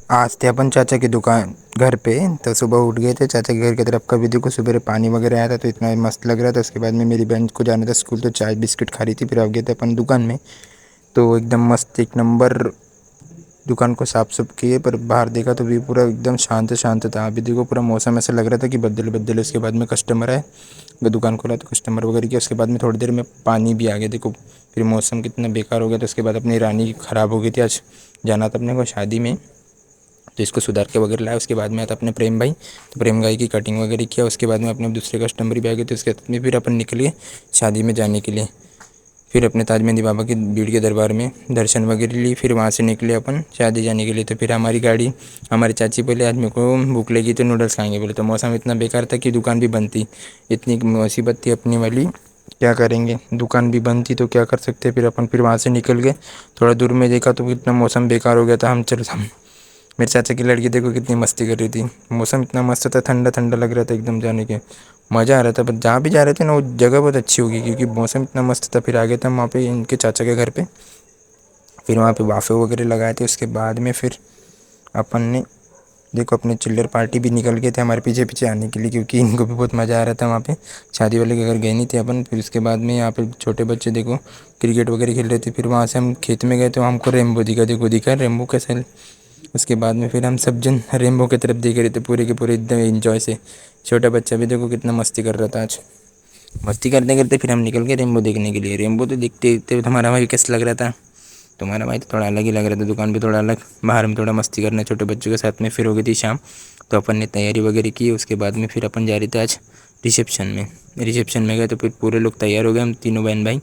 आज थे अपन चाचा की दुकान घर पे। तो सुबह उठ गए थे, चाचा के घर की तरफ का भी देखो, सुबह पानी वगैरह आया था तो इतना मस्त लग रहा था। उसके बाद में मेरी बहन को जाना था स्कूल, तो चाय बिस्किट खा रही थी। फिर आ गए थे अपन दुकान में, तो एकदम मस्त एक नंबर दुकान को साफ सुफ किए। पर बाहर देखा तो भी पूरा एकदम शांत शांत था। अभी देखो पूरा मौसम ऐसा लग रहा था कि बदल बदल। उसके बाद में कस्टमर आए, मैं दुकान खोला तो कस्टमर वगैरह किया। उसके बाद में थोड़ी देर में पानी भी आ गया देखो। फिर मौसम कितना बेकार हो गया। तो उसके बाद अपनी रानी ख़राब हो गई थी। आज जाना था अपने को शादी में, तो इसको सुधार के वगैरह लाया। उसके बाद में आता अपने प्रेम भाई, तो प्रेम भाई की कटिंग वगैरह किया। उसके बाद में अपने दूसरे कस्टमर भी आ गए थे। उसके बाद में फिर अपन निकले शादी में जाने के लिए। फिर अपने ताज मेहंदी बाबा की भीड़ के दरबार में दर्शन वगैरह ली। फिर वहाँ से निकले अपन शादी जाने के लिए। तो फिर हमारी गाड़ी, हमारी चाची बोले आज मेरे को भूख लगी तो नूडल्स खाएंगे बोले। तो मौसम इतना बेकार था कि दुकान भी बंद थी। इतनी मुसीबत थी अपनी वाली, क्या करेंगे, दुकान भी बंद थी तो क्या कर सकते। फिर अपन फिर वहाँ से निकल गए। थोड़ा दूर में देखा तो इतना मौसम बेकार हो गया था। हम मेरे चाचा की लड़की देखो कितनी मस्ती कर रही थी। मौसम इतना मस्त था, ठंडा ठंडा लग रहा था एकदम, जाने के मज़ा आ रहा था। बट जहाँ भी जा रहे थे ना वो जगह बहुत अच्छी होगी क्योंकि मौसम इतना मस्त था। फिर आ गए थे हम वहाँ पे इनके चाचा के घर पे। फिर वहाँ पे वाफे वगैरह लगाए थे। उसके बाद में फिर अपन ने देखो अपने चिल्लर पार्टी भी निकल गए थे हमारे पीछे पीछे आने के लिए, क्योंकि इनको भी बहुत मज़ा आ रहा था वहाँ पे। शादी वाले के घर गए नहीं थे अपन। फिर उसके बाद में यहाँ पे छोटे बच्चे देखो क्रिकेट वगैरह खेल रहे थे। फिर वहाँ से हम खेत में गए तो हमको रेम्बो दिखा, देखो दिखा रेम्बो कैसे। उसके बाद में फिर हम सब जन रेम्बो की तरफ देख रहे थे पूरे के पूरे एकदम एंजॉय से। छोटा बच्चा भी देखो कितना मस्ती कर रहा था आज। मस्ती करते करते फिर हम निकल गए रेम्बो देखने के लिए। रेम्बो तो देखते देखते तुम्हारा भाई कैसा लग रहा था। तुम्हारा भाई तो थोड़ा अलग ही लग रहा था, दुकान पे थोड़ा अलग, बाहर में थोड़ा मस्ती करना छोटे बच्चों के साथ में। फिर हो गई थी शाम, तो अपन ने तैयारी वगैरह की। उसके बाद में फिर अपन जा रहे थे आज रिसेप्शन में। रिसेप्शन में गए तो फिर पूरे लोग तैयार हो गए, हम तीनों बहन भाई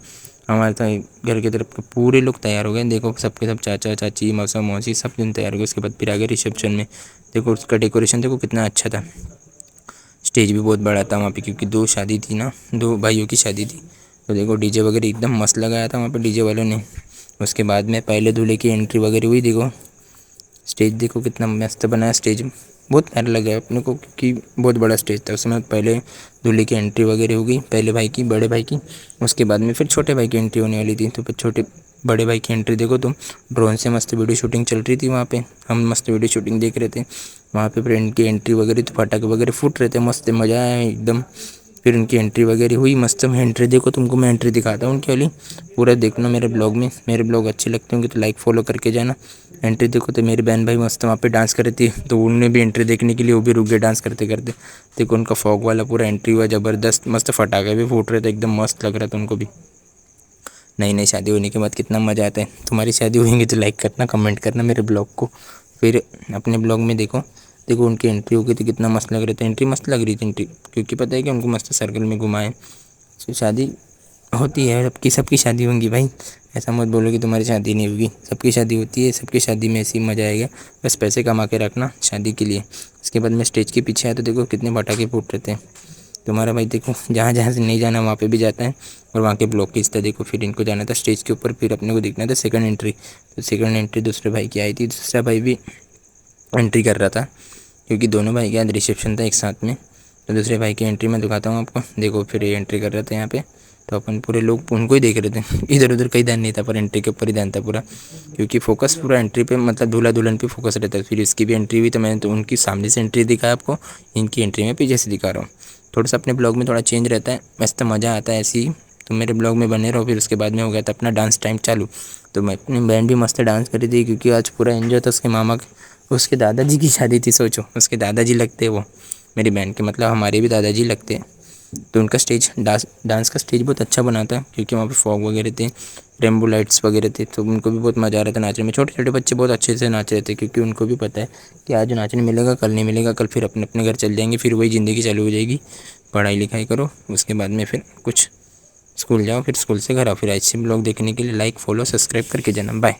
हमारे तो घर की तरफ के पूरे लोग तैयार हो गए। देखो सबके सब चाचा चाची मौसा मौसी सब जन तैयार हो गए। उसके बाद फिर आ गए रिसेप्शन में। देखो उसका डेकोरेशन देखो कितना अच्छा था। स्टेज भी बहुत बड़ा था वहाँ पे, क्योंकि दो शादी थी ना, दो भाइयों की शादी थी। तो देखो डीजे वगैरह एकदम मस्त लगाया था वहाँ पे डीजे वालों ने। उसके बाद में पहले दूल्हे की एंट्री वगैरह हुई। देखो स्टेज देखो कितना मस्त बनाया स्टेज, बहुत प्यारा लगा अपने को क्योंकि बहुत बड़ा स्टेज था। उसमें पहले दूल्हे की एंट्री वगैरह होगी, पहले भाई की, बड़े भाई की। उसके बाद में फिर छोटे भाई की एंट्री होने वाली थी। तो फिर छोटे बड़े भाई की एंट्री देखो तुम, ड्रोन से मस्त वीडियो शूटिंग चल रही थी वहाँ पे। हम मस्त वीडियो शूटिंग देख रहे थे वहाँ पे। फिर इनकी एंट्री वगैरह तो पटाखे वगैरह फूट रहे थे, मस्त मज़ा आया एकदम। फिर उनकी एंट्री वगैरह हुई मस्त। मैं एंट्री देखो तुमको मैं एंट्री दिखाता हूँ उनकी वाली, पूरा देखना मेरे ब्लॉग में। मेरे ब्लॉग अच्छे लगते होंगे तो लाइक फॉलो करके जाना। एंट्री देखो तो मेरी बहन भाई मस्त वहाँ पे डांस कर रही थी, तो उन्होंने भी एंट्री देखने के लिए वो भी रुक गए डांस करते करते। देखो उनका फॉग वाला पूरा एंट्री हुआ ज़बरदस्त, मस्त पटाखे भी फूट रहे थे, एकदम मस्त लग रहा था उनको भी। नई नई शादी होने के बाद कितना मज़ा आता है। तुम्हारी शादी होगी तो लाइक करना, कमेंट करना मेरे ब्लॉग को। फिर अपने ब्लॉग में देखो देखो उनकी एंट्री हो गई थी, कितना मस्त लग रहा था। एंट्री मस्त लग रही थी एंट्री, क्योंकि पता है कि उनको मस्त सर्कल में घुमाएं। शादी होती है, सबकी सबकी शादी होंगी भाई, ऐसा मत बोलो कि तुम्हारी शादी नहीं होगी। सबकी शादी होती है, सबकी शादी में ऐसे ही मज़ा आएगा। बस पैसे कमा के रखना शादी के लिए। उसके बाद में स्टेज के पीछे आया तो देखो कितने पटाखे फूट रहे थे। तुम्हारा भाई देखो जहाँ जहाँ से नहीं जाना वहाँ पे भी जाता है, और वहाँ के ब्लॉक किस था देखो। फिर इनको जाना था स्टेज के ऊपर, फिर अपने को देखना था सेकंड एंट्री। तो सेकंड एंट्री दूसरे भाई की आई थी, दूसरा भाई भी एंट्री कर रहा था क्योंकि दोनों भाई के आज रिसेप्शन था एक साथ में। तो दूसरे भाई की एंट्री मैं दिखाता हूँ आपको, देखो फिर ये एंट्री कर रहे थे यहाँ पे। तो अपन पूरे लोग उनको ही देख रहे थे इधर उधर कहीं ध्यान नहीं था, पर एंट्री के ऊपर ही ध्यान था पूरा, क्योंकि फोकस पूरा एंट्री पे, मतलब दूल्हा दुल्हन पे फोकस रहता है। फिर इसकी भी एंट्री हुई तो मैंने तो उनकी सामने से एंट्री दिखाया आपको, इनकी एंट्री में पीछे से दिखा रहा हूँ। थोड़ा सा अपने ब्लॉग में थोड़ा चेंज रहता है, मस्त मज़ा आता है ऐसे ही। तो मेरे ब्लॉग में बने रहो। फिर उसके बाद में हो गया था अपना डांस टाइम चालू। तो मैं अपनी बहन भी मस्त डांस करी थी, क्योंकि आज पूरा एंजॉय था। उसके मामा उसके दादाजी की शादी थी, सोचो उसके दादाजी लगते वो मेरी बहन के, मतलब हमारे भी दादाजी लगते हैं। तो उनका स्टेज डांस का स्टेज बहुत अच्छा बना था, क्योंकि वहाँ पे फॉग वगैरह थे, रेम्बो लाइट्स वगैरह थे। तो उनको भी बहुत मज़ा आ रहा था नाचने में। छोटे छोटे बच्चे बहुत अच्छे से नाच रहे थे, क्योंकि उनको भी पता है कि आज नाचने मिलेगा, कल नहीं मिलेगा। कल फिर अपने अपने घर चल जाएंगे, फिर वही ज़िंदगी चालू हो जाएगी। पढ़ाई लिखाई करो, उसके बाद में फिर कुछ स्कूल जाओ, फिर स्कूल से घर आओ। फिर ऐसे ब्लॉग देखने के लिए लाइक फॉलो सब्सक्राइब करके जाना। बाय।